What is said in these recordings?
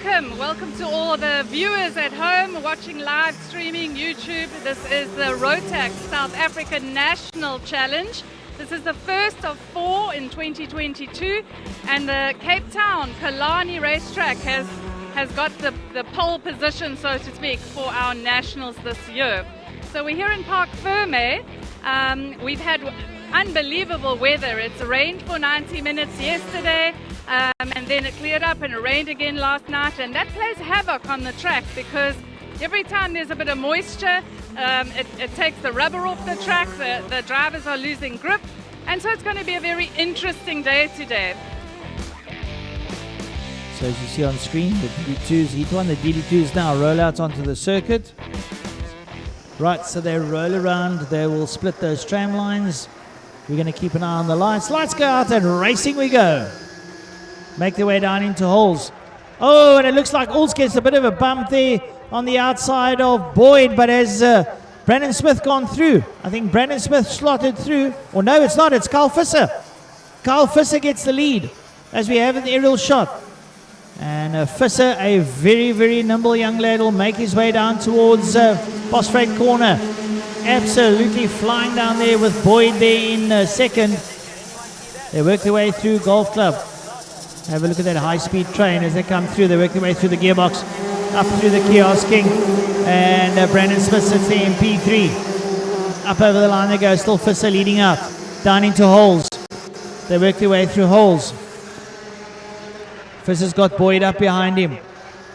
Welcome to all the viewers at home watching live streaming YouTube. This is the Rotax South African National Challenge. This is the first of 4 in 2022, and the Cape Town Killarney racetrack has got the pole position, so to speak, for our nationals this year. So we're here in Park Ferme. We've had unbelievable weather. It's rained for 90 minutes yesterday, and then it cleared up and it rained again last night, and that plays havoc on the track because every time there's a bit of moisture, it takes the rubber off the track, the drivers are losing grip, and so it's going to be a very interesting day today. So as you see on screen, the DD2s, Heat 1, the DD2s now roll out onto the circuit. Right, so they roll around, they will split those tram lines. We're going to keep an eye on the lights. Lights go out and racing we go. Make their way down into holes. Oh, and it looks like Ulz gets a bit of a bump there on the outside of Boyd, but has Brandon Smith gone through? I think Brandon Smith slotted through. Or no, it's not, it's Carl Visser. Carl Visser gets the lead as we have an aerial shot. And Visser, a very, very nimble young lad, will make his way down towards Bosfreight corner. Absolutely flying down there with Boyd there in second. They work their way through Golf Club. Have a look at that high-speed train as they come through. They work their way through the gearbox, up through the Kiosk King. And Brandon Smith sits there in P3. Up over the line they go, still Visser leading out. Down into holes. They work their way through holes. Visser's got Boyd up behind him.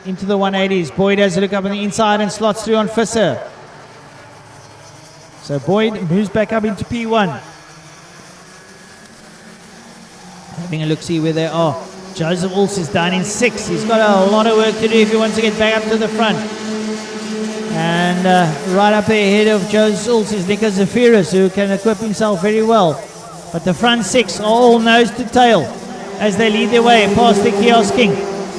Into the 180s. Boyd has a look up on the inside and slots through on Visser. So Boyd moves back up into P1. Having a look-see where they are. Joseph Ulz is down in 6th. He's got a lot of work to do if he wants to get back up to the front. And right up there ahead of Joseph Ulz is Nico Zafiris, who can equip himself very well. But the front 6 are all nose to tail as they lead their way past the Kiosk King.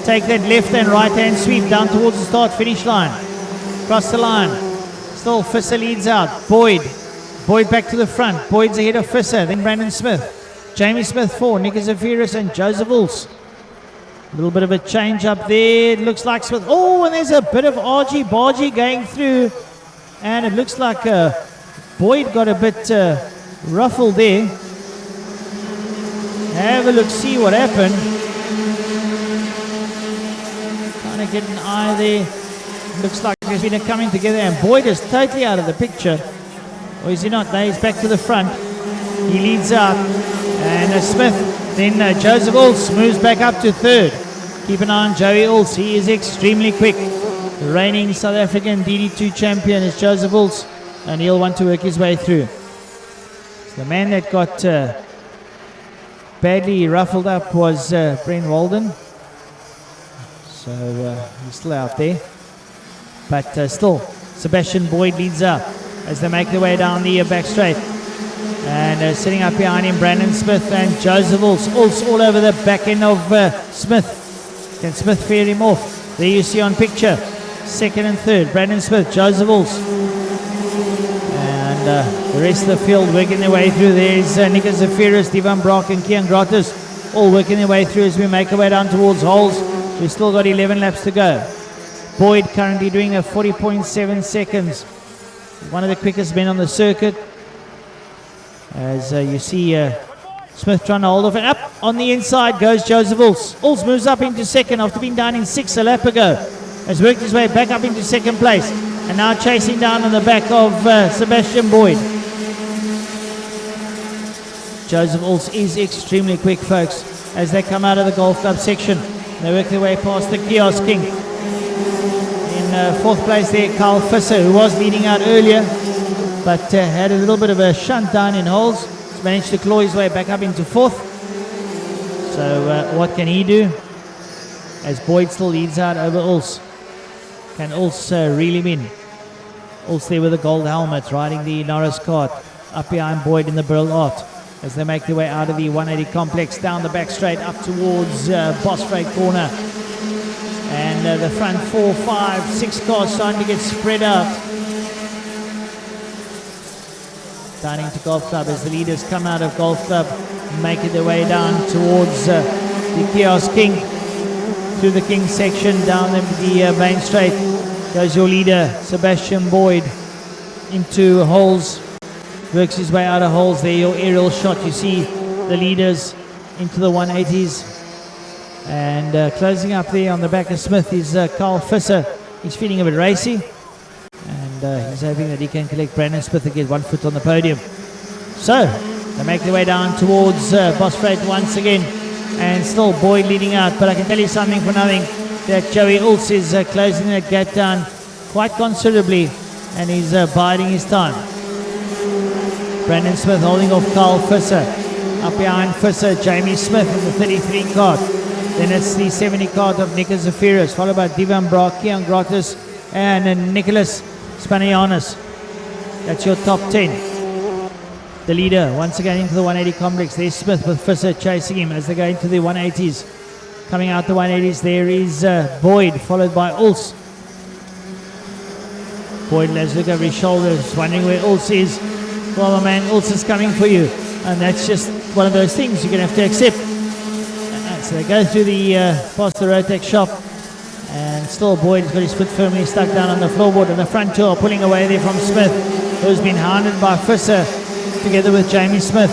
Take that left and right hand sweep down towards the start-finish line. Cross the line. Still Visser leads out. Boyd back to the front. Boyd's ahead of Visser. Then Brandon Smith. Jamie Smith 4. Nico Zafiris and Joseph Ulz. A little bit of a change up there. It looks like Smith. Oh, and there's a bit of argy-bargy going through. And it looks like Boyd got a bit ruffled there. Have a look, see what happened. Trying to get an eye there. Looks like there's been a coming together, and Boyd is totally out of the picture. Or is he not? No, he's back to the front. He leads out. And Smith, then Joseph Ulz moves back up to 3rd. Keep an eye on Joey Ulz. He is extremely quick. The reigning South African DD2 champion is Joseph Ulz, and he'll want to work his way through. So the man that got badly ruffled up was Brent Walden. So he's still out there. But still, Sebastian Boyd leads up as they make their way down the back straight. And sitting up behind him, Brandon Smith and Joseph Ulz. Ulz all over the back end of Smith. Can Smith ferry him off? There you see on picture. 2nd and 3rd, Brandon Smith, Joseph Ulz. And the rest of the field working their way through. There's Nico Zafiris, Divan Brock and Kian Grottis all working their way through as we make our way down towards holes. We've still got 11 laps to go. Boyd currently doing a 40.7 seconds. One of the quickest men on the circuit. As you see Smith trying to hold off. And up on the inside goes Joseph Ulz. Ulz moves up into 2nd after being down in 6th a lap ago. Has worked his way back up into 2nd place. And now chasing down on the back of Sebastian Boyd. Joseph Ulz is extremely quick, folks, as they come out of the Golf Club section. They work their way past the Kiosk King. In 4th place there, Carl Visser, who was leading out earlier, but had a little bit of a shunt down in holes. He's managed to claw his way back up into 4th. So what can he do? As Boyd still leads out over Ulz. Can Ulz reel him in? Ulz there with the gold helmet, riding the Norris Kart, up behind Boyd in the Brill Art, as they make their way out of the 180 complex, down the back straight, up towards Bosfreight corner. And the front 4, 5, 6 cars starting to get spread out. Down into Golf Club as the leaders come out of Golf Club, making their way down towards the Kiosk King. through the King section, down the main straight goes your leader, Sebastian Boyd, into holes, works his way out of holes. There, your aerial shot. You see the leaders into the 180s. And closing up there on the back of Smith is Carl Visser. He's feeling a bit racy. And he's hoping that he can collect Brandon Smith and get 1 foot on the podium. So, they make their way down towards Bosfreight once again. And still Boyd leading out. But I can tell you something for nothing, that Joey Ulz is closing that gap down quite considerably. And he's biding his time. Brandon Smith holding off Carl Visser. Up behind Visser, Jamie Smith in the 33 Kart. Then it's the 70 Kart of Nico Zafiris, followed by Divan Brock, Kian Grotis, and Nicholas Spanianis. That's your top 10. The leader once again into the 180 complex. There's Smith with Visser chasing him as they go into the 180s. Coming out the 180s, there is Boyd, followed by Ulz. Boyd, let's look over his shoulders, wondering where Ulz is. Well, my man, Ulz is coming for you. And that's just one of those things you're going to have to accept. So they go through the past the Rotax shop. And still Boyd's got his foot firmly stuck down on the floorboard. And the front two are pulling away there from Smith, who's been hounded by Visser, together with Jamie Smith.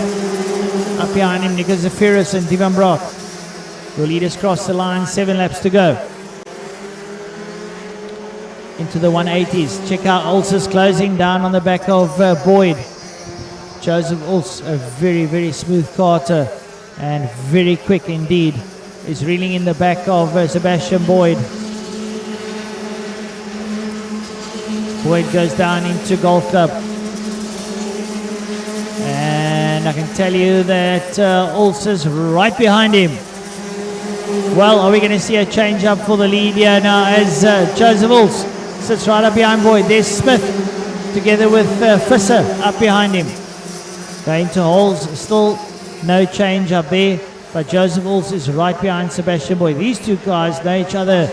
Up behind him, Nico Zafiris and Divan Brock. Your leaders cross the line, 7 laps to go. Into the 180s. Check out Ulz's closing down on the back of Boyd. Joseph Ulz, a very, very smooth karter and very quick indeed, is reeling in the back of Sebastian Boyd. Boyd goes down into Golf Club. And I can tell you that Ulz is right behind him. Well, are we going to see a change up for the lead here now as Joseph Ulz sits right up behind Boyd. There's Smith together with Visser up behind him. Going to holes, still no change up there, but Joseph Ulz is right behind Sebastian Boyd. These two guys know each other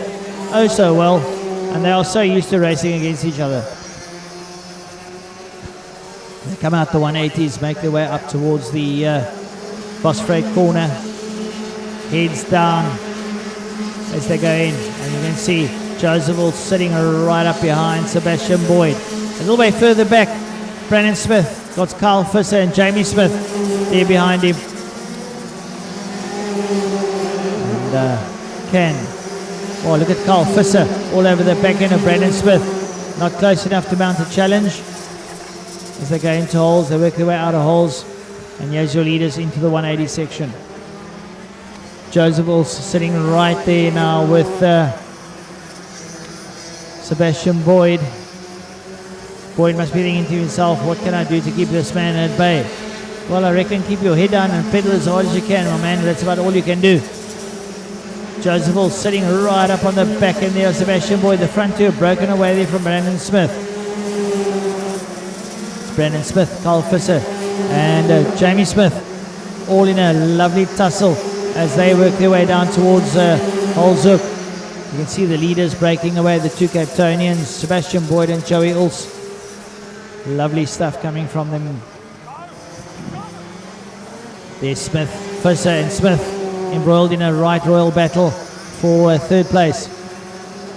oh so well, and they are so used to racing against each other. They come out the 180s, make their way up towards the Bosfreight corner. Heads down as they go in, and you can see Joseph Ulz sitting right up behind Sebastian Boyd. A little way further back, Brandon Smith got Carl Visser and Jamie Smith there behind him. And oh, look at Carl Visser all over the back end of Brandon Smith. Not close enough to mount a challenge. As they go into holes, they work their way out of holes. And here's your leaders into the 180 section. Joseph Ulz sitting right there now with Sebastian Boyd. Boyd must be thinking to himself, what can I do to keep this man at bay? Well, I reckon keep your head down and pedal as hard as you can, my man. That's about all you can do. Joseph Ulz sitting right up on the back end there of Sebastian Boyd. The front two are broken away there from Brandon Smith. It's Brandon Smith, Carl Visser, and Jamie Smith, all in a lovely tussle as they work their way down towards Holzhoek. You can see the leaders breaking away, the two Cape Townians, Sebastian Boyd and Joey Ulz. Lovely stuff coming from them. There's Smith, Visser and Smith embroiled in a right royal battle for third place.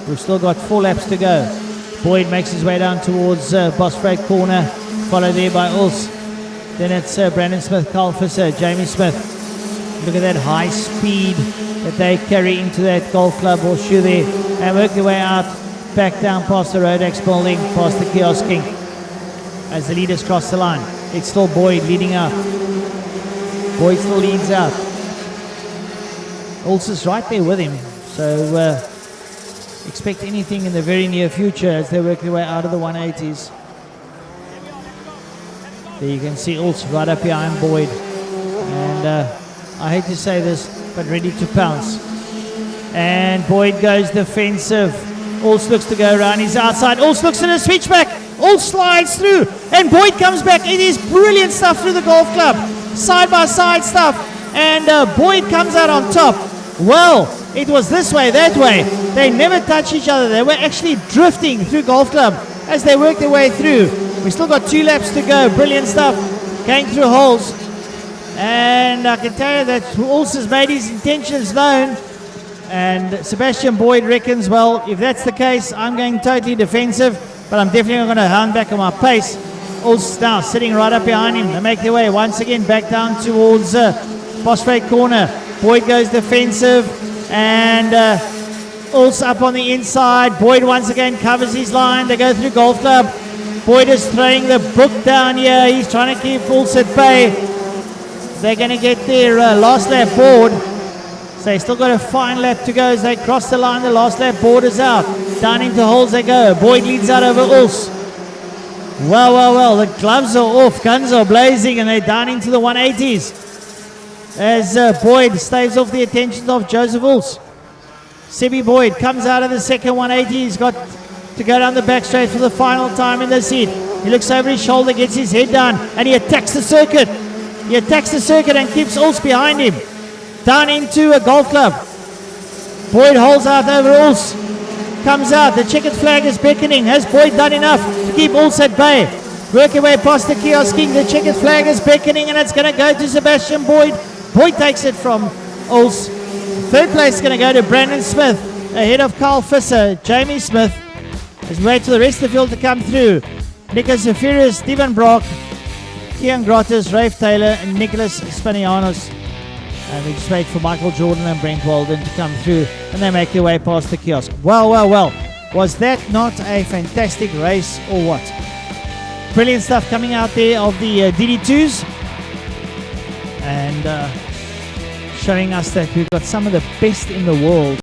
We've still got 4 laps to go. Boyd makes his way down towards Bosfreight corner, followed there by Ulz. Then it's Brandon Smith, Carl Visser, Jamie Smith. Look at that high speed that they carry into that golf club horseshoe there, and work their way out back down past the Rotax building, past the kiosking. As the leaders cross the line, it's still Boyd leading out. Boyd still leads out. Ulz is right there with him, so expect anything in the very near future as they work their way out of the 180s. There you can see Ulz right up behind Boyd, and I hate to say this, but ready to pounce. And Boyd goes defensive. Ulz looks to go around, he's outside. Ulz looks at a switchback. Ulz slides through, and Boyd comes back. It is brilliant stuff through the golf club, side by side stuff, and Boyd comes out on top. Well, it was this way, that way. They never touched each other. They were actually drifting through golf club as they worked their way through. We still got 2 laps to go. Brilliant stuff going through holes, and I can tell you that Ulz has made his intentions known. And Sebastian Boyd reckons, well, if that's the case, I'm going totally defensive, but I'm definitely going to hound back on my pace. Ulst now sitting right up behind him. They make their way once again back down towards Phosphate corner. Boyd goes defensive, and Ulst up on the inside. Boyd once again covers his line. They go through Golf Club. Boyd is throwing the book down here. He's trying to keep Ulst at bay. They're going to get their last lap board. So they still got a fine lap to go as they cross the line. The last lap board is out. Down into holes they go. Boyd leads out over Ulst. Well. The gloves are off. Guns are blazing, and they're down into the 180s. As Boyd staves off the attention of Joseph Ulst. Sebi Boyd comes out of the second 180. He's got to go down the back straight for the final time in this heat. He looks over his shoulder, gets his head down, and he attacks the circuit. He attacks the circuit and keeps Ulst behind him. Down into a Golf Club. Boyd holds out over Ulst. Comes out. The checkered flag is beckoning. Has Boyd done enough to keep Ulst at bay? Working way past the Kiosk King. The checkered flag is beckoning, and it's going to go to Sebastian Boyd. Boyd takes it from Ulst. Third place is going to go to Brandon Smith, ahead of Carl Visser. Jamie Smith is waiting for the rest of the field to come through. Nicholas Zafirius, Stephen Brock, Kian Grottis, Rafe Taylor, and Nicholas Spanianos. And we just wait for Michael Jordan and Brent Walden to come through, and they make their way past the kiosk. Well. Was that not a fantastic race, or what? Brilliant stuff coming out there of the DD2s. And showing us that we've got some of the best in the world.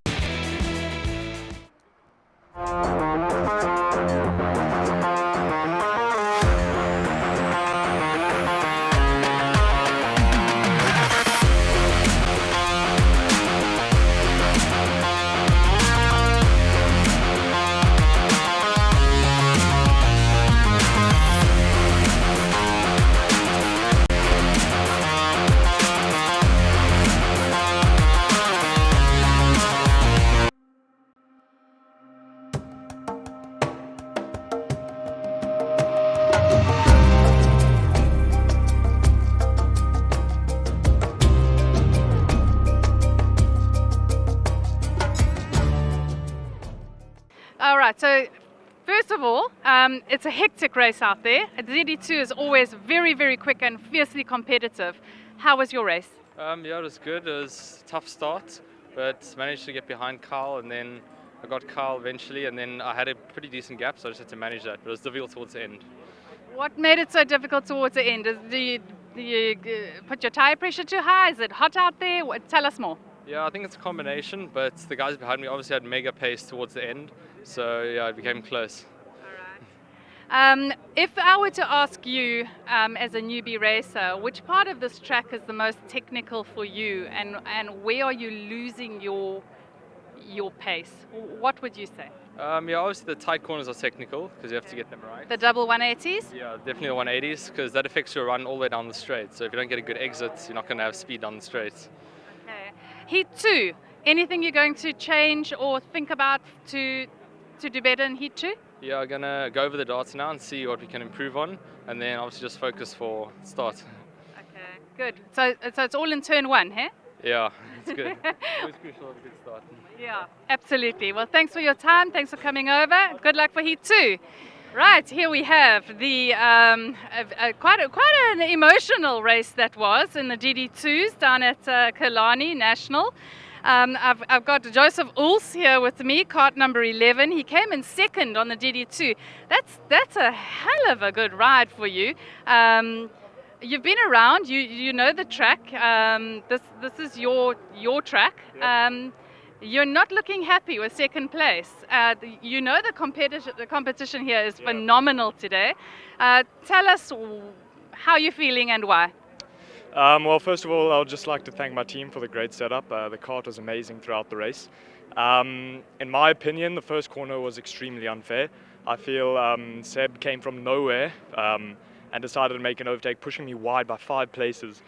All right, so first of all, it's a hectic race out there. The DD2 is always very, very quick and fiercely competitive. How was your race? Yeah, it was good. It was a tough start, but managed to get behind Carl, and then I got Carl eventually, and then I had a pretty decent gap, so I just had to manage that. But it was difficult towards the end. What made it so difficult towards the end? Do you put your tire pressure too high? Is it hot out there? Tell us more. Yeah, I think it's a combination, but the guys behind me obviously had mega pace towards the end, so yeah, it became close. All right. If I were to ask you, as a newbie racer, which part of this track is the most technical for you, and where are you losing your pace? What would you say? Yeah, obviously the tight corners are technical because you have to get them right. The double 180s? Yeah, definitely the 180s because that affects your run all the way down the straight. So if you don't get a good exit, you're not going to have speed down the straights. Okay. Heat 2, anything you're going to change or think about to do better in Heat 2? Yeah, I'm going to go over the darts now and see what we can improve on, and then obviously just focus for start. Okay, good. So it's all in turn 1, hey? Yeah, it's good. Always crucial to have a good start. Yeah, absolutely. Well, thanks for your time. Thanks for coming over. Good luck for Heat 2. Right, here we have the quite an emotional race that was in the DD2s down at Killarney National. I've got Joseph Ulst here with me, kart number 11. He came in second on the DD2. That's a hell of a good ride for you. You've been around. You know the track. This is your track. Yep. You're not looking happy with second place. You know the competition here is phenomenal today. Tell us how you're feeling and why. Well, first of all, I would just like to thank my team for the great setup. The kart was amazing throughout the race. In my opinion, the first corner was extremely unfair. I feel Seb came from nowhere and decided to make an overtake, pushing me wide by 5 places,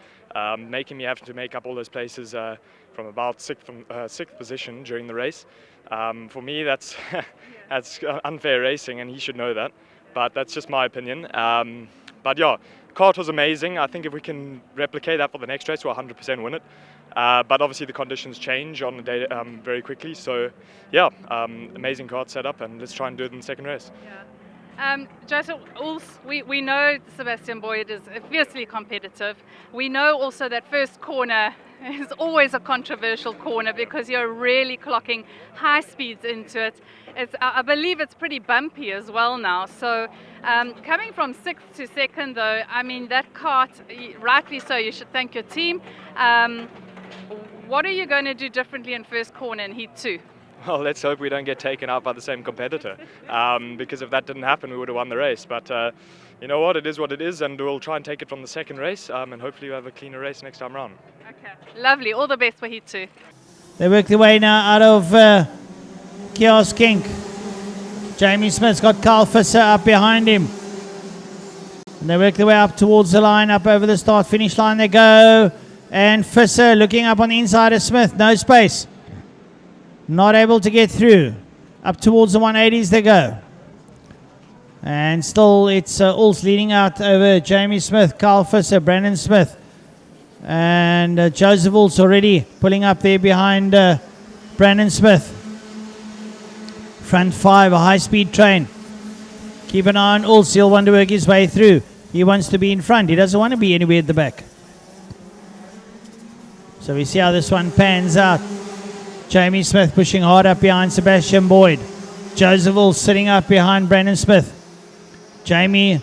making me have to make up all those places from about sixth position during the race. For me, that's unfair racing, and he should know that. But that's just my opinion. But yeah, kart was amazing. I think if we can replicate that for the next race, we'll 100% win it. But obviously the conditions change on the day very quickly. So yeah, amazing kart setup, and let's try and do it in the second race. Joseph, we know Sebastian Boyd is fiercely competitive. We know also that first corner is always a controversial corner because you're really clocking high speeds into it. I believe it's pretty bumpy as well now. So coming from 6th to 2nd, though, I mean, that kart, rightly so, you should thank your team. What are you going to do differently in first corner in Heat 2? Well, let's hope we don't get taken out by the same competitor, because if that didn't happen, we would have won the race. But you know what? It is what it is, and we'll try and take it from the second race, and hopefully we'll have a cleaner race next time round. Okay, lovely. All the best for Heat 2. They work their way now out of Kiosk Kink. Jamie Smith's got Carl Visser up behind him. And they work their way up towards the line, up over the start-finish line they go. And Visser looking up on the inside of Smith, no space. Not able to get through. Up towards the 180s they go. And still it's Ulz leading out over Jamie Smith, Carl Visser, Brandon Smith. And Joseph Ulz already pulling up there behind Brandon Smith. Front 5, a high-speed train. Keep an eye on Ulz. He'll want to work his way through. He wants to be in front. He doesn't want to be anywhere at the back. So we see how this one pans out. Jamie Smith pushing hard up behind Sebastian Boyd. Joseph Ulz sitting up behind Brandon Smith. Jamie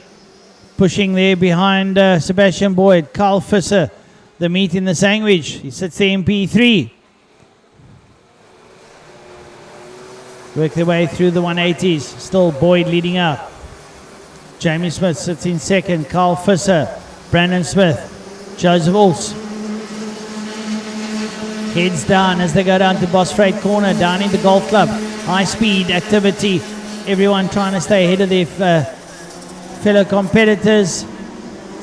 pushing there behind Sebastian Boyd. Carl Visser, the meat in the sandwich. He sits there in P3. Work their way through the 180s. Still Boyd leading out. Jamie Smith sits in second. Carl Visser, Brandon Smith, Joseph Ulz. Heads down as they go down to Boss Freight Corner, down into Golf Club. High speed activity. Everyone trying to stay ahead of their fellow competitors.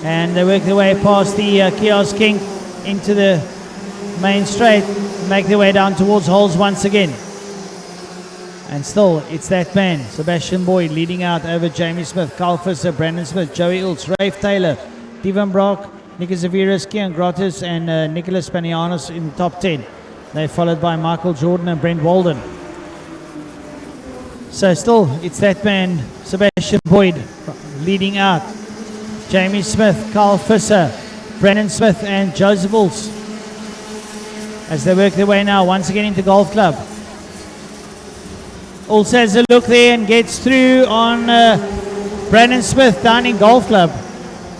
And they work their way past the Kiosk King into the main straight. Make their way down towards holes once again. And still, it's that man, Sebastian Boyd, leading out over Jamie Smith, Carl Visser, Brandon Smith, Joey Ulz, Rafe Taylor, Devon Brock, Nicky Zaviras, Kian Gratis, and Nicholas Panianos in the top 10. They're followed by Michael Jordan and Brent Walden. So still, it's that man, Sebastian Boyd, leading out. Jamie Smith, Carl Visser, Brandon Smith, and Joseph Ulz. As they work their way now, once again into Golf Club. Ulz has a look there and gets through on Brandon Smith down in Golf Club.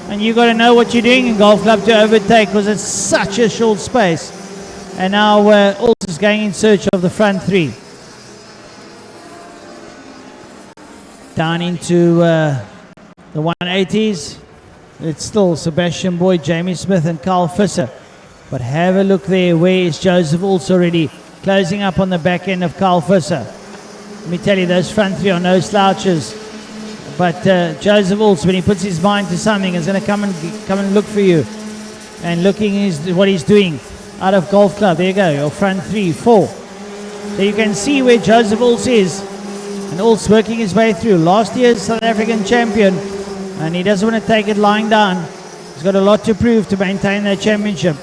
And you've got to know what you're doing in Golf Club to overtake because it's such a short space. And now Ulz is going in search of the front 3. Down into the 180s. It's still Sebastian Boyd, Jamie Smith and Carl Visser. But have a look there. Where is Joseph Ulz already? Closing up on the back end of Carl Visser. Let me tell you, those front 3 are no slouches. But Joseph Ulz, when he puts his mind to something, is going to come and look for you. And looking is what he's doing out of Golf Club. There you go, your front 3, 4. So you can see where Joseph Ulz is. And Ulz working his way through. Last year's South African champion. And he doesn't want to take it lying down. He's got a lot to prove to maintain that championship.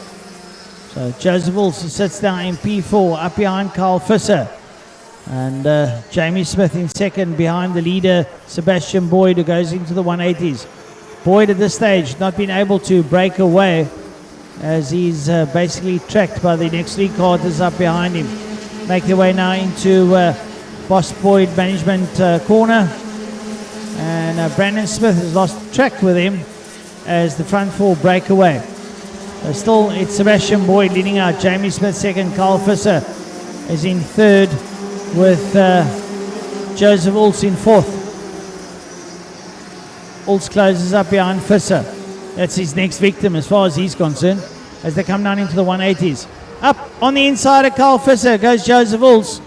So Joseph Ulz sits down in P4, up behind Carl Visser. And Jamie Smith in second behind the leader, Sebastian Boyd, who goes into the 180s. Boyd at this stage not been able to break away as he's basically tracked by the next 3 karters up behind him. Make their way now into Boss Boyd Management Corner. And Brandon Smith has lost track with him as the front 4 break away. So still, it's Sebastian Boyd leading out. Jamie Smith second, Carl Visser is in third, with Joseph Ulz in 4th. Ulz closes up behind Visser. That's his next victim as far as he's concerned, as they come down into the 180s. Up on the inside of Carl Visser goes Joseph Ulz.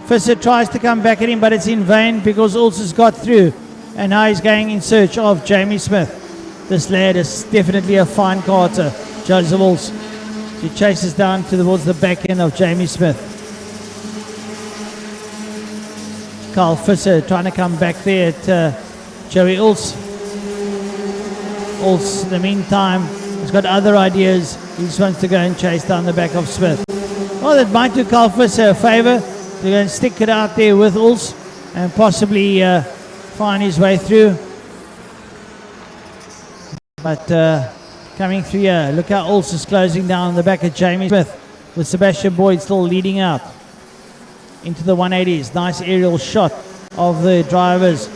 Visser tries to come back at him, but it's in vain because Ulz has got through. And now he's going in search of Jamie Smith. This lad is definitely a fine karter, Joseph Ulz. He chases down towards the back end of Jamie Smith. Carl Visser trying to come back there at Joey Ulz. Ulz, in the meantime, has got other ideas. He just wants to go and chase down the back of Smith. Well, that might do Carl Visser a favour to go and stick it out there with Uls and possibly find his way through. But coming through here, look how Uls is closing down the back of Jamie Smith with Sebastian Boyd still leading out into the 180s. Nice aerial shot of the drivers.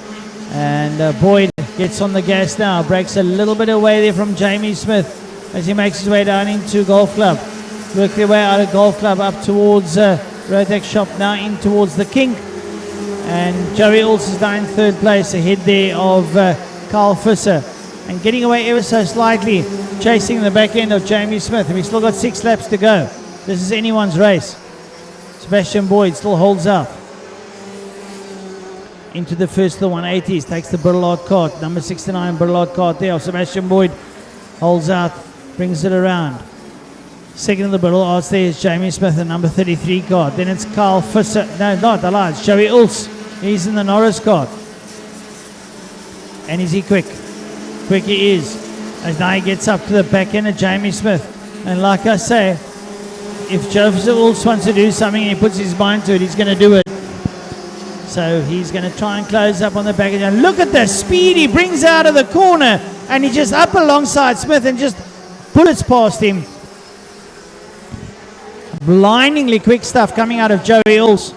And Boyd gets on the gas now, breaks a little bit away there from Jamie Smith as he makes his way down into Golf Club. Work their way out of Golf Club up towards Rotax shop, now in towards the Kink. And Joey Uls is now in third place, ahead there of Carl Visser. And getting away ever so slightly, chasing the back end of Jamie Smith. And we've still got 6 laps to go. This is anyone's race. Sebastian Boyd still holds out. Into the first of the 180s, takes the Burlard cart. Number 69 Burlard cart there of Sebastian Boyd. Holds out, brings it around. Second of the Burlards there is Jamie Smith, the number 33 cart. Then it's Carl Visser. No, not allowed. It's Joey Uls. He's in the Norris cart. And is he quick? Quick he is. As now he gets up to the back end of Jamie Smith. And like I say, if Joseph Uls wants to do something and he puts his mind to it, he's going to do it. So he's going to try and close up on the back end. Look at the speed he brings out of the corner. And he just up alongside Smith and just bullets past him. Blindingly quick stuff coming out of Joey Uls.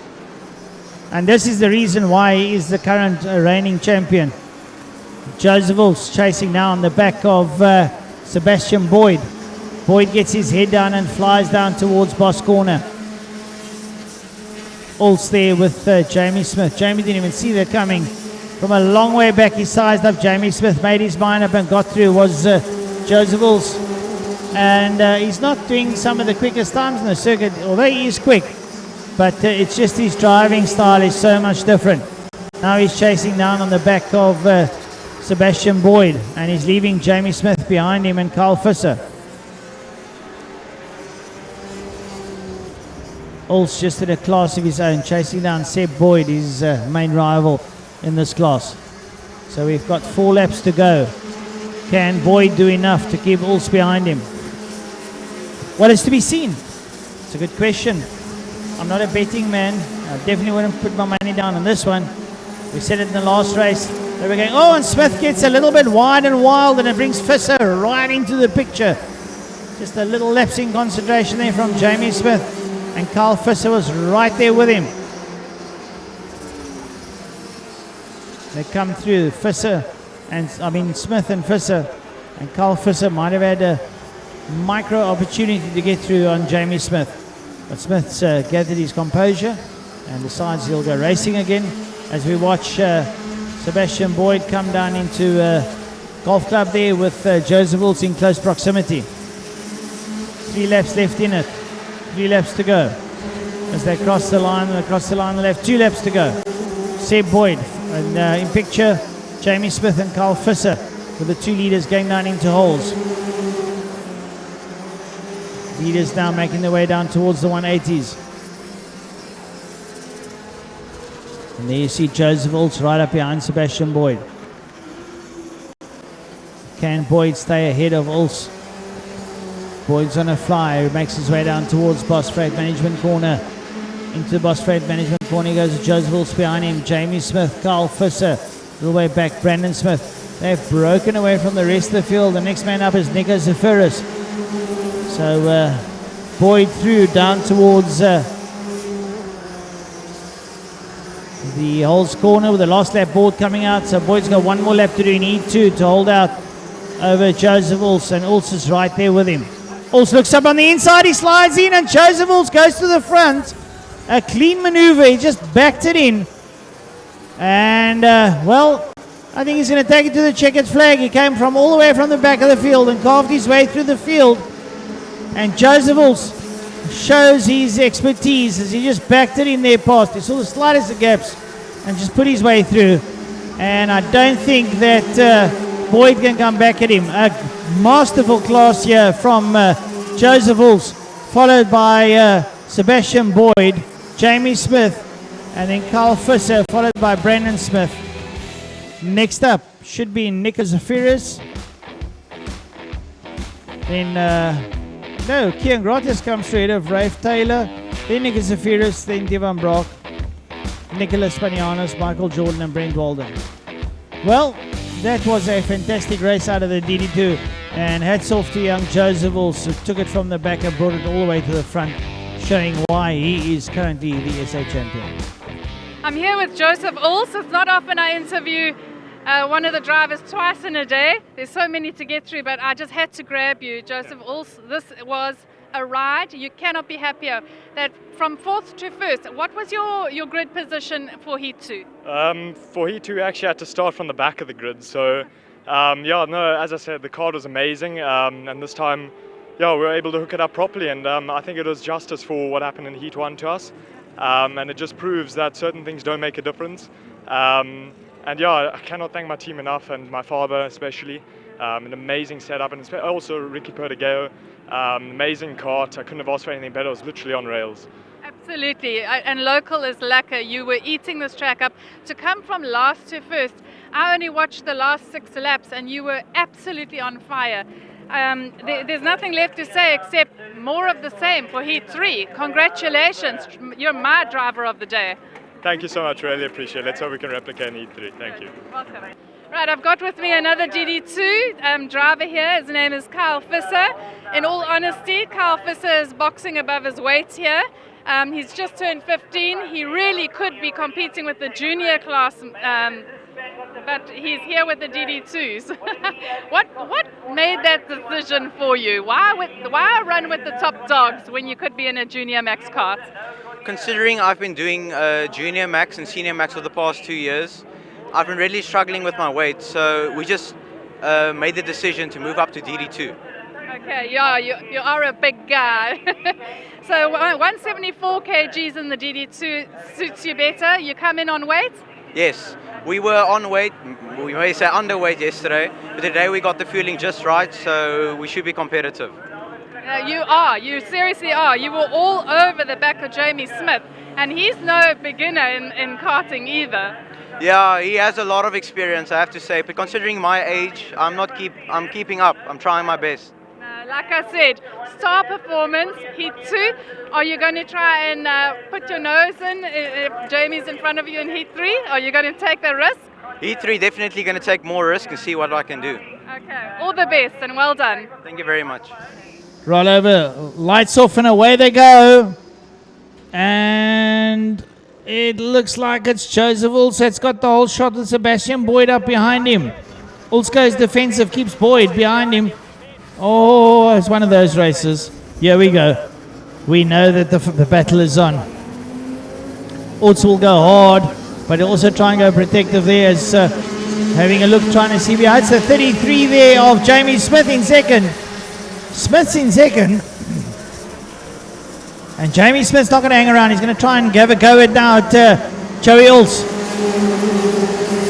And this is the reason why he is the current reigning champion. Joseph Uls chasing now on the back of Sebastian Boyd. Boyd gets his head down and flies down towards Boss Corner. Uls there with Jamie Smith. Jamie didn't even see that coming. From a long way back, he sized up Jamie Smith, made his mind up and got through. Was Joseph Uls. And he's not doing some of the quickest times in the circuit, although he is quick. But it's just his driving style is so much different. Now he's chasing down on the back of Sebastian Boyd. And he's leaving Jamie Smith behind him and Carl Visser. Uls just in a class of his own, chasing down Seb Boyd, his main rival in this class. So we've got 4 laps to go. Can Boyd do enough to keep Uls behind him? Well, it's to be seen. It's a good question. I'm not a betting man. I definitely wouldn't put my money down on this one. We said it in the last race. They were going, oh, and Smith gets a little bit wide and wild, and it brings Visser right into the picture. Just a little lapse in concentration there from Jamie Smith. And Carl Visser was right there with him. They come through, Smith and Visser. And Carl Visser might have had a micro opportunity to get through on Jamie Smith. But Smith's gathered his composure and decides he'll go racing again as we watch Sebastian Boyd come down into Golf Club there with Joseph Uls in close proximity. 3 laps left in it. 3 laps to go. As they cross the line on the left. 2 laps to go. Seb Boyd. And in picture, Jamie Smith and Carl Visser with the 2 leaders going down into holes. Leaders now making their way down towards the 180s. And there you see Joseph Uls right up behind Sebastian Boyd. Can Boyd stay ahead of Uls? Boyd's on a fly. He makes his way down towards Boss Freight Management Corner. Into the Boss Freight Management Corner he goes. Joseph Uls behind him. Jamie Smith, Carl Visser. A little way back, Brandon Smith. They've broken away from the rest of the field. The next man up is Nico Zafiris. So Boyd through down towards the holes corner with the last lap board coming out. So Boyd's got 1 more lap to do. He needs to hold out over Joseph Uls. And Uls is right there with him. Uls looks up on the inside, he slides in, and Joseph Uls goes to the front. A clean maneuver, he just backed it in. And, I think he's going to take it to the checkered flag. He came from all the way from the back of the field and carved his way through the field. And Joseph Uls shows his expertise as he just backed it in there past. He saw the slightest of gaps and just put his way through. And I don't think that Boyd can come back at him. A masterful class here from Joseph Uls, followed by Sebastian Boyd, Jamie Smith, and then Carl Visser, followed by Brandon Smith. Next up should be Nico Zafiris. Then No, Kian Grottes comes through ahead of Rafe Taylor, then Nicholas Zafiris, then Devon Brock, Nicholas Panianos, Michael Jordan and Brent Walden. Well, that was a fantastic race out of the DD2, and hats off to young Joseph also took it from the back and brought it all the way to the front, showing why he is currently the SA champion. I'm here with Joseph Ulse. It's not often I interview one of the drivers twice in a day. There's so many to get through, but I just had to grab you. Joseph Ulse, this was a ride. You cannot be happier. That from 4th to 1st, what was your grid position for Heat 2? For Heat 2, we actually had to start from the back of the grid. So, as I said, the Kart was amazing. And this time, we were able to hook it up properly. And I think it was justice for what happened in Heat 1 to us. And it just proves that certain things don't make a difference. I cannot thank my team enough, and my father especially. An amazing setup, and also Ricky Perdigao, amazing kart. I couldn't have asked for anything better. It was literally on rails. Absolutely, and local is lekker. You were eating this track up. To come from last to 1st, I only watched the last 6 laps, and you were absolutely on fire. There's nothing left to say except more of the same for Heat 3. Congratulations, you're my driver of the day. Thank you so much, really appreciate it. Let's hope we can replicate in Heat 3. Thank you. Welcome. Right, I've got with me another DD2 driver here. His name is Kyle Visser. In all honesty, Kyle Visser is boxing above his weight here. He's just turned 15. He really could be competing with the junior class, but he's here with the DD2s. What made that decision for you? Why run with the top dogs when you could be in a junior max kart? Considering I've been doing junior max and senior max for the past 2 years, I've been really struggling with my weight, so we just made the decision to move up to DD2. Okay, yeah, you are a big guy. So 174 kgs in the DD2 suits you better. You come in on weight? Yes, we were on weight, we may say underweight yesterday, but today we got the fueling just right, so we should be competitive. You seriously are. You were all over the back of Jamie Smith, and he's no beginner in karting either. Yeah, he has a lot of experience, I have to say, but considering my age, I'm keeping up. I'm trying my best. Like I said, star performance, Heat 2. Are you going to try and put your nose in if Jamie's in front of you in Heat 3? Are you going to take the risk? Heat 3, definitely going to take more risk and see what I can do. Okay, all the best and well done. Thank you very much. Roll over, lights off and away they go. And it looks like it's Joseph Ulse that's got the whole shot with Sebastian Boyd up behind him. Ulse goes defensive, keeps Boyd behind him. Oh, it's one of those races. Here we go. We know that the battle is on. Ulse will go hard, but he'll also try and go protective there as having a look, trying to see behind. It's the 33 there of Jamie Smith in second. Smith's in second. And Jamie Smith's not going to hang around. He's going to try and give a go at now at Joey Ulse.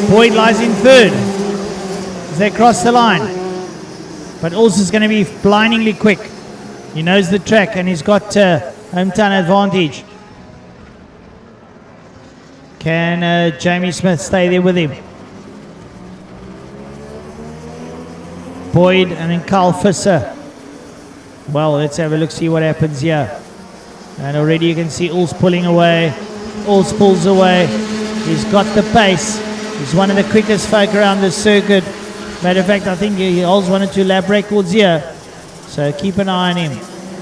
Boyd lies in third as they cross the line. But Ulse is going to be blindingly quick. He knows the track and he's got hometown advantage. Can Jamie Smith stay there with him? Boyd and then Kyle Visser. Well, let's have a look, see what happens here. And already you can see Ulse pulling away. Ulse pulls away. He's got the pace. He's one of the quickest folk around the circuit. Matter of fact, I think he holds 1 or 2 lap records here. So keep an eye on him.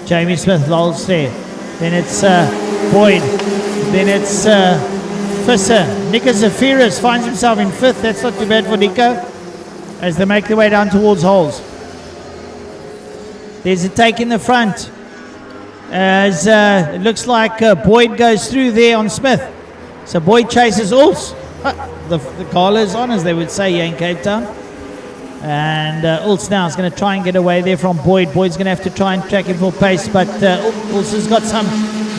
Jamie Smith lolls there. Then it's Boyd. Then it's Visser. Nico Zafiris finds himself in 5th. That's not too bad for Nico as they make their way down towards holes. There's a take in the front as it looks like Boyd goes through there on Smith. So Boyd chases Ulse. The collar is on, as they would say here in Cape Town. And Ulse now is going to try and get away there from Boyd. Boyd's going to have to try and track him for pace, but Ulse has got some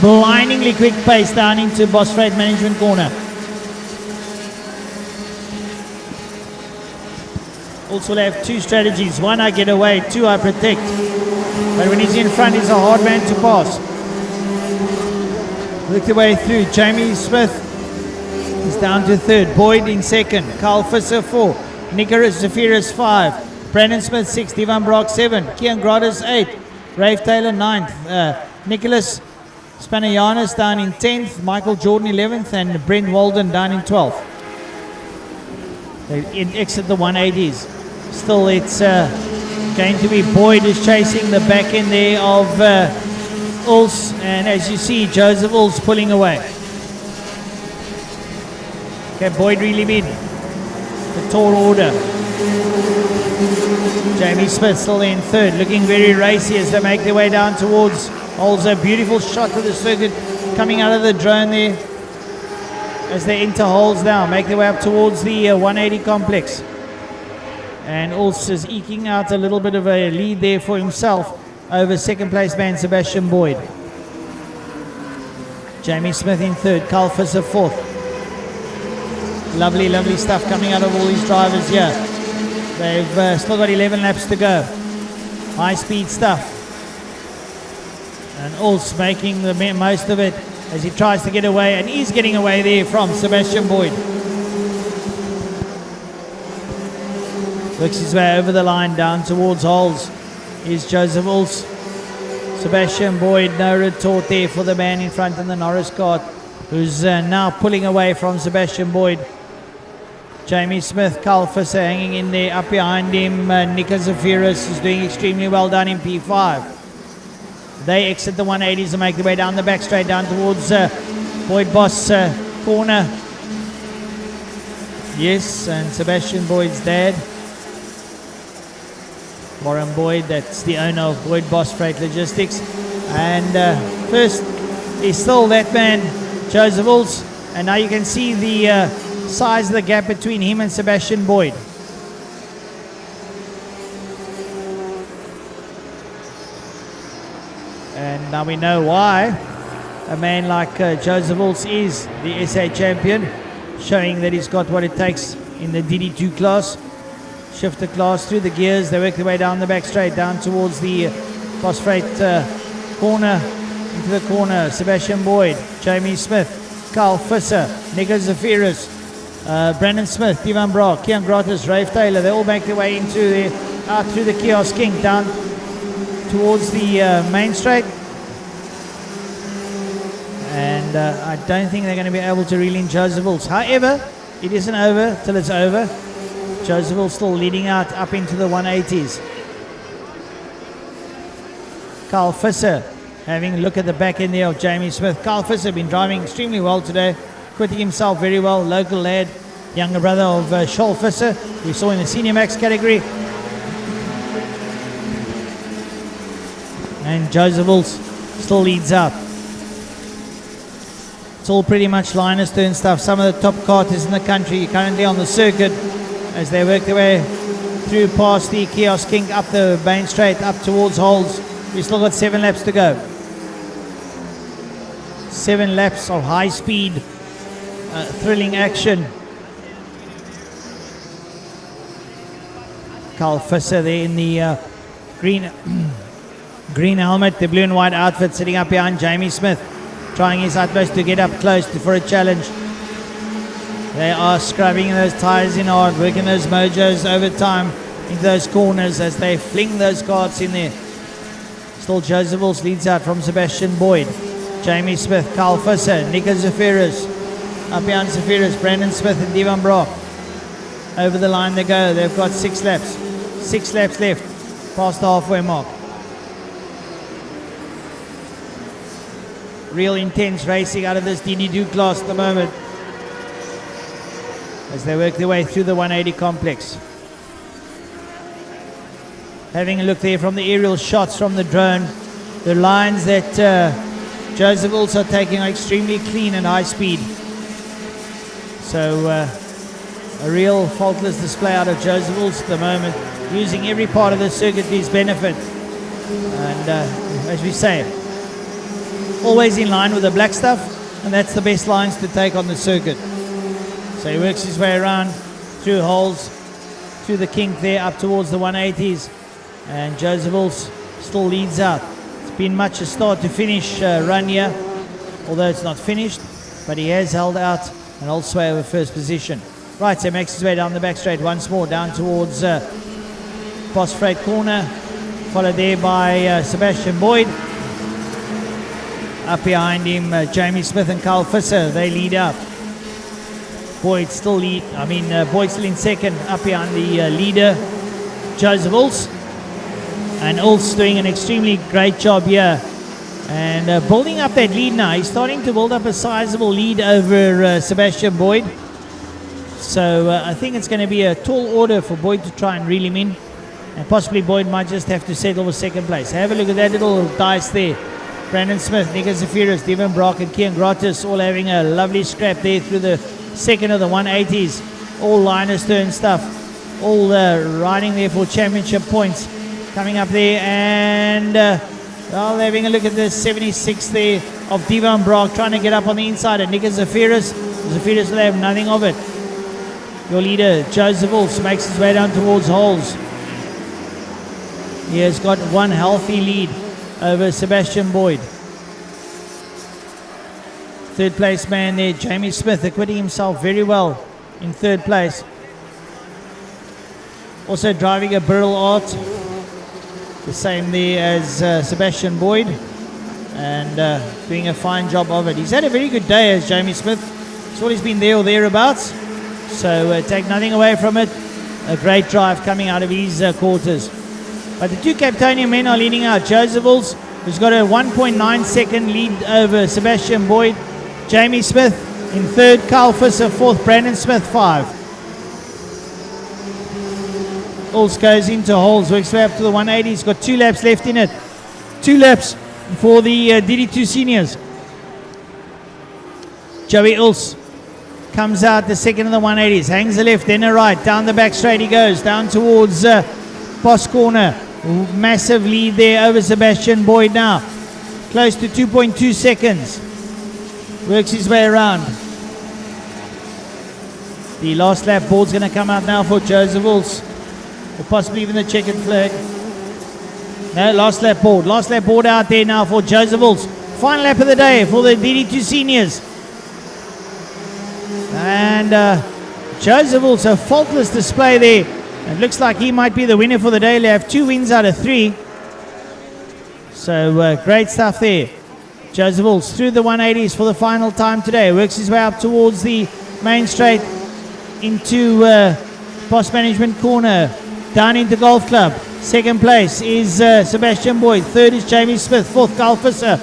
blindingly quick pace down into Boss Freight Management corner. Ulse will have 2 strategies. 1, I get away. 2, I protect. But when he's in front, he's a hard man to pass. Look the way through. Jamie Smith is down to 3rd. Boyd in 2nd. Kyle Visser 4. Nicholas Zafiris 5. Brandon Smith 6. Devon Brock 7. Kian Grottes 8. Rafe Taylor 9th. Nicholas Spanayanis down in 10th. Michael Jordan 11th. And Brent Walden down in 12th. They exit the 180s. Still, it's going to be Boyd is chasing the back end there of Uls. And as you see, Joseph Uls pulling away. Okay, Boyd really been the tall order. Jamie Smith still in third, looking very racy as they make their way down towards Holes. A beautiful shot to the circuit coming out of the drone there as they enter Holes now, make their way up towards the 180 complex. And Uls is eking out a little bit of a lead there for himself over second place man Sebastian Boyd. Jamie Smith in third, Carl Visser fourth. Lovely, lovely stuff coming out of all these drivers here. They've still got 11 laps to go. High speed stuff. And Uls making the most of it as he tries to get away, and he's getting away there from Sebastian Boyd. Works his way over the line down towards Holes. Here's Joseph Uls. Sebastian Boyd, no retort there for the man in front in the Norris Kart, who's now pulling away from Sebastian Boyd. Jamie Smith, Carl Visser hanging in there. Up behind him, Nico Zafiris is doing extremely well down in P5. They exit the 180s and make their way down the back straight down towards Boyd Boss corner. Yes, and Sebastian Boyd's dad, Warren Boyd, that's the owner of Boyd Boss Freight Logistics. And first is still that man, Joseph Uls. And now you can see the size of the gap between him and Sebastian Boyd. And now we know why a man like Joseph Uls is the SA champion, showing that he's got what it takes in the DD2 class. Shifter class through the gears. They work their way down the back straight, down towards the Boss Freight corner, into the corner. Sebastian Boyd, Jamie Smith, Carl Visser, Nico Zafiris, Brandon Smith, Divan Brock, Kian Gratis, Rafe Taylor. They all make their way into out through the Kiosk King, down towards the main straight. And I don't think they're going to be able to reel in Joseph Uls. However, it isn't over till it's over. Joseph Uls still leading out up into the 180s. Carl Visser having a look at the back end there of Jamie Smith. Carl Visser been driving extremely well today, quitting himself very well. Local lad, younger brother of Scholl Visser, we saw in the Senior Max category. And Joseph Uls still leads out. It's all pretty much Linus turn stuff. Some of the top karters in the country currently on the circuit as they work their way through past the Kiosk King, up the main straight, up towards Holes. We've still got 7 laps to go. 7 laps of high speed, thrilling action. Carl Visser there in the green helmet, the blue and white outfit, sitting up behind Jamie Smith, trying his utmost to get up close for a challenge. They are scrubbing those tires in hard, working those mojos over time into those corners as they fling those karts in there. Still Joseph Uls leads out from Sebastian Boyd. Jamie Smith, Carl Visser, Nico Zafiris. Up behind Zafiris, Brandon Smith and Divan Brock. Over the line they go. They've got 6 laps. 6 laps left, past the halfway mark. Real intense racing out of this DD2 class at the moment as they work their way through the 180 complex. Having a look there from the aerial shots from the drone, the lines that Joseph Uls are taking are extremely clean and high speed. So a real faultless display out of Joseph Uls at the moment, using every part of the circuit to his benefit. And as we say, always in line with the black stuff, and that's the best lines to take on the circuit. So he works his way around through Holes, through the kink there, up towards the 180s. And Joseph Uls still leads out. It's been much a start to finish run here, although it's not finished, but he has held out and holds sway over first position. Right, so he makes his way down the back straight once more, down towards Boss Freight corner. followed there by Sebastian Boyd. Up behind him, Jamie Smith and Carl Visser, they lead up. Boyd's still in second, up behind the leader, Joseph Ulst. And Ulst doing an extremely great job here. And building up that lead now. He's starting to build up a sizable lead over Sebastian Boyd. So I think it's going to be a tall order for Boyd to try and reel him in. And possibly Boyd might just have to settle for second place. Have a look at that little dice there. Brandon Smith, Nico Zafiris, Devon Brock and Kian Grottis all having a lovely scrap there through the second of the 180s. All Linus turn stuff. All riding there for championship points. Coming up there and having a look at the 76 there of Devon Brock trying to get up on the inside of Nico Zafiris. Zafiris will have nothing of it. Your leader, Joseph Ulst, makes his way down towards Holes. He has got one healthy lead over Sebastian Boyd. Third place man there, Jamie Smith, acquitting himself very well in third place. Also driving a Burrell Art, the same there as Sebastian Boyd, and doing a fine job of it. He's had a very good day as Jamie Smith. He's always been there or thereabouts, so take nothing away from it. A great drive coming out of his quarters. But the two Capetonian men are leading out. Joseph Ulst, who's got a 1.9 second lead over Sebastian Boyd. Jamie Smith in third, Carl Visser fourth, Brandon Smith 5. Ulst goes into Holes, works way up to the 180. He's got 2 laps left in it. 2 laps for the DD2 seniors. Joey Ulst comes out the second of the 180s, hangs a left, then a right, down the back straight he goes, down towards Boss Corner. Massive lead there over Sebastian Boyd now. Close to 2.2 seconds. Works his way around. The last lap board's going to come out now for Joseph Ulst. Or possibly even the checkered flag. No, last lap board. Last lap board out there now for Joseph Ulst. Final lap of the day for the DD2 seniors. And Joseph Ulst, a faultless display there. It looks like he might be the winner for the day. They have 2 wins out of 3. So great stuff there. Joseph Ulst through the 180s for the final time today. Works his way up towards the main straight into Boss Management Corner. Down into Golf Club. Second place is Sebastian Boyd. Third is Jamie Smith. Fourth, Carl Visser.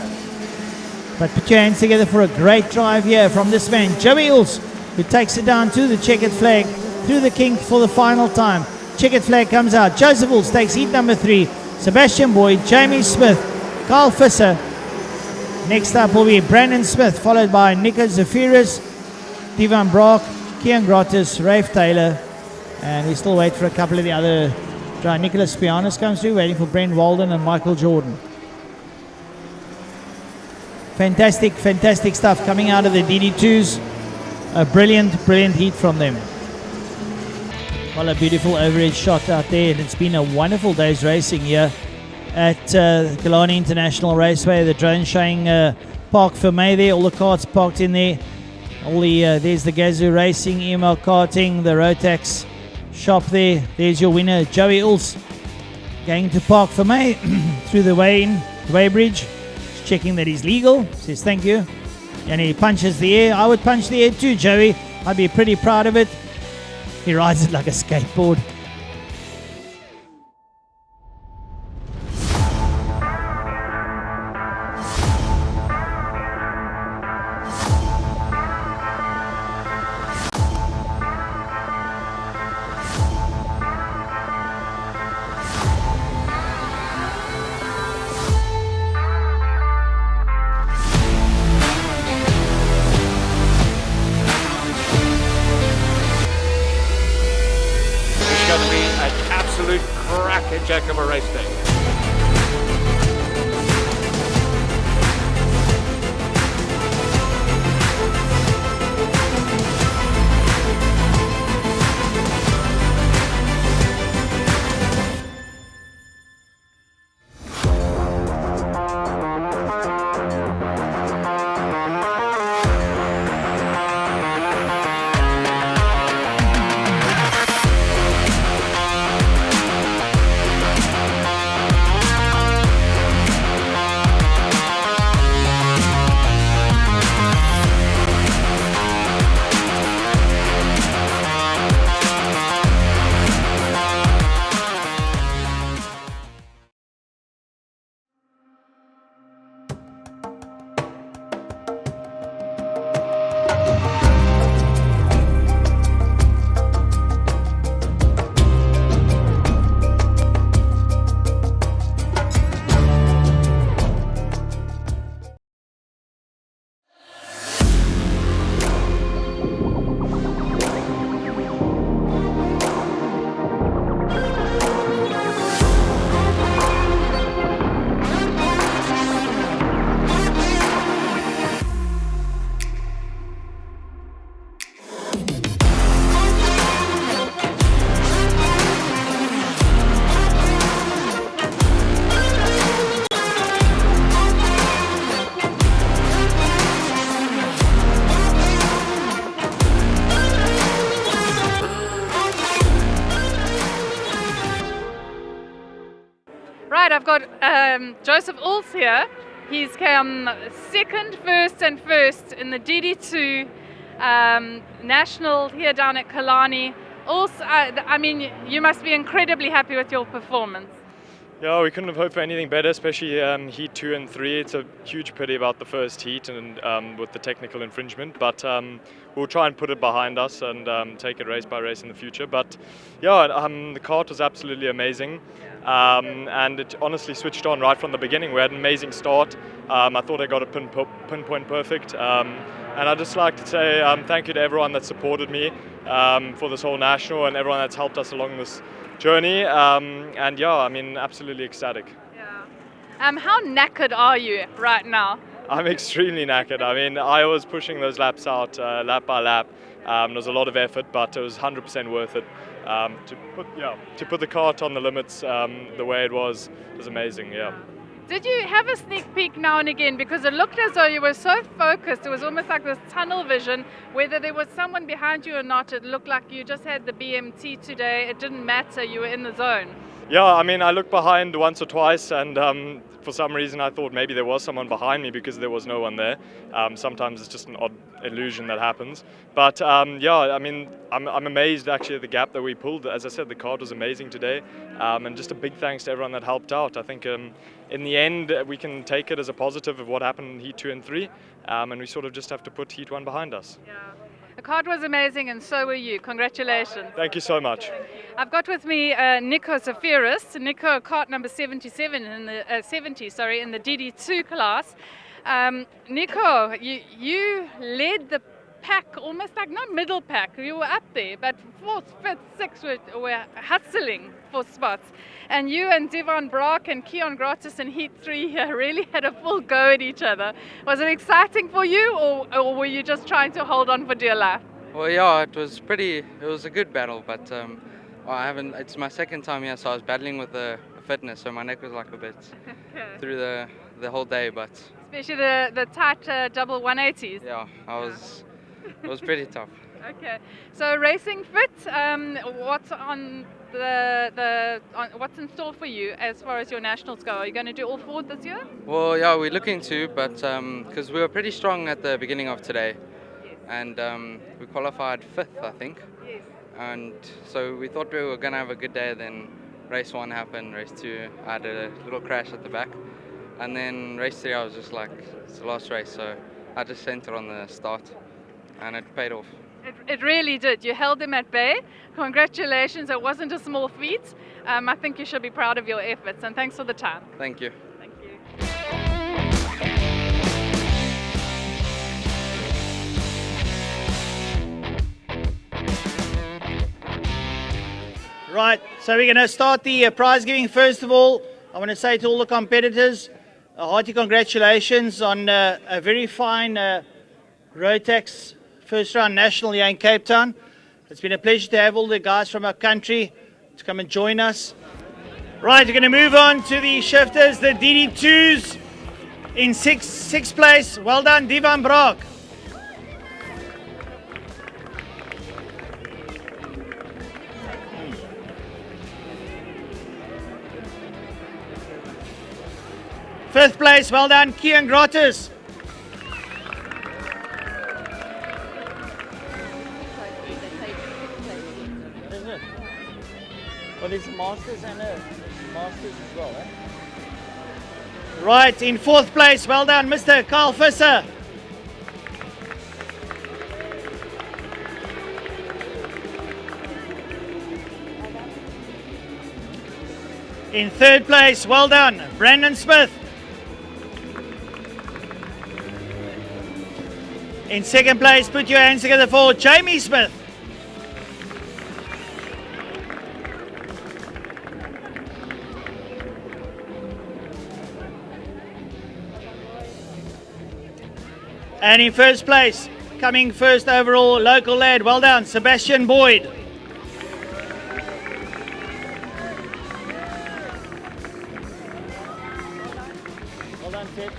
But put your hands together for a great drive here from this man, Joey Ulst, who takes it down to the checkered flag through the kink for the final time. Checkered flag comes out. Joseph Ulst takes heat number 3. Sebastian Boyd, Jamie Smith, Carl Visser. Next up will be Brandon Smith, followed by Nico Zafiris, Devon Brock, Kian Grottis, Rafe Taylor, and we still wait for a couple of the other drive. Nicholas Pianis comes through, waiting for Brent Walden and Michael Jordan. Fantastic, fantastic stuff coming out of the DD2s. A brilliant, brilliant heat from them. Well, a beautiful overhead shot out there, and it's been a wonderful day's racing here at Killarney International Raceway. The drone showing Park Fermé there, all the carts parked in there. All the there's the Gazoo Racing, EML Karting, the Rotax shop there. There's your winner, Joey Ulst, going to Park Fermé through the way bridge. He's checking that he's legal. Says thank you, and he punches the air. I would punch the air too, Joey. I'd be pretty proud of it. He rides it like a skateboard. Jack of a race day. Right, I've got Joseph Ulls here. He's come second, first and first in the DD2 national here down at Killarney. Ulls, I mean, you must be incredibly happy with your performance. Yeah, we couldn't have hoped for anything better, especially heat 2 and 3. It's a huge pity about the first heat and with the technical infringement, but we'll try and put it behind us and take it race by race in the future. But yeah, the kart was absolutely amazing, and it honestly switched on right from the beginning. We had an amazing start. I thought I got it pinpoint perfect, and I'd just like to say thank you to everyone that supported me for this whole national and everyone that's helped us along this journey, and yeah, I mean, absolutely ecstatic. Yeah. How knackered are you right now? I'm extremely knackered. I mean, I was pushing those laps out lap by lap. There was a lot of effort, but it was 100% worth it. To put the kart on the limits the way it was amazing. Yeah. Did you have a sneak peek now and again? Because it looked as though you were so focused. It was almost like this tunnel vision. Whether there was someone behind you or not, it looked like you just had the BMT today. It didn't matter. You were in the zone. Yeah, I mean, I looked behind once or twice, and for some reason I thought maybe there was someone behind me because there was no one there. Sometimes it's just an odd illusion that happens. But yeah, I mean, I'm amazed actually at the gap that we pulled. As I said, the kart was amazing today, and just a big thanks to everyone that helped out. I think in the end we can take it as a positive of what happened in Heat 2 and 3, and we sort of just have to put Heat 1 behind us. Yeah. The kart was amazing, and so were you. Congratulations. Thank you so much. I've got with me Nico Zafiris. Nico, kart number 77 in the 70, sorry, in the DD2 class. Nico, you led the pack, almost like not middle pack. You were up there, but fourth, fifth, sixth were hustling for spots. And you and Devon Brock and Keon Gratis in Heat 3 really had a full go at each other. Was it exciting for you, or were you just trying to hold on for dear life? Well, yeah, it was a good battle, but it's my second time here, so I was battling with the fitness, so my neck was like a bit through the whole day, but... Especially the tight double 180s. Yeah, it was pretty tough. Okay, so racing fit, what's on what's in store for you as far as your nationals go? Are you going to do all four this year? Well, yeah, we're looking to, but because we were pretty strong at the beginning of today, and we qualified 5th, I think. Yes. And so we thought we were going to have a good day. Then race 1 happened, race 2 I had a little crash at the back, and then race 3 I was just like, it's the last race, so I just centered on the start, and it paid off. It really did. You held them at bay. Congratulations. It wasn't a small feat. I think you should be proud of your efforts, and thanks for the time. Thank you. Thank you. Right, so we're going to start the prize giving. First of all, I want to say to all the competitors, a hearty congratulations on a very fine Rotax first round national here in Cape Town. It's been a pleasure to have all the guys from our country to come and join us. Right, we're going to move on to the shifters, the DD2s in sixth place. Well done, Devon Brock. Fifth place, well done, Keon Gratis. Well, there's masters and masters as well, eh? Right, in fourth place, well done, Mr. Carl Visser. In third place, well done, Brandon Smith. In second place, put your hands together for Jamie Smith. And in first place, coming first overall, local lad, well done, Sebastian Boyd. Well done, Ted.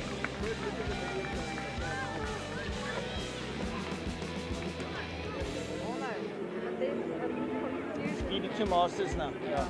DD2 Masters now. Yeah.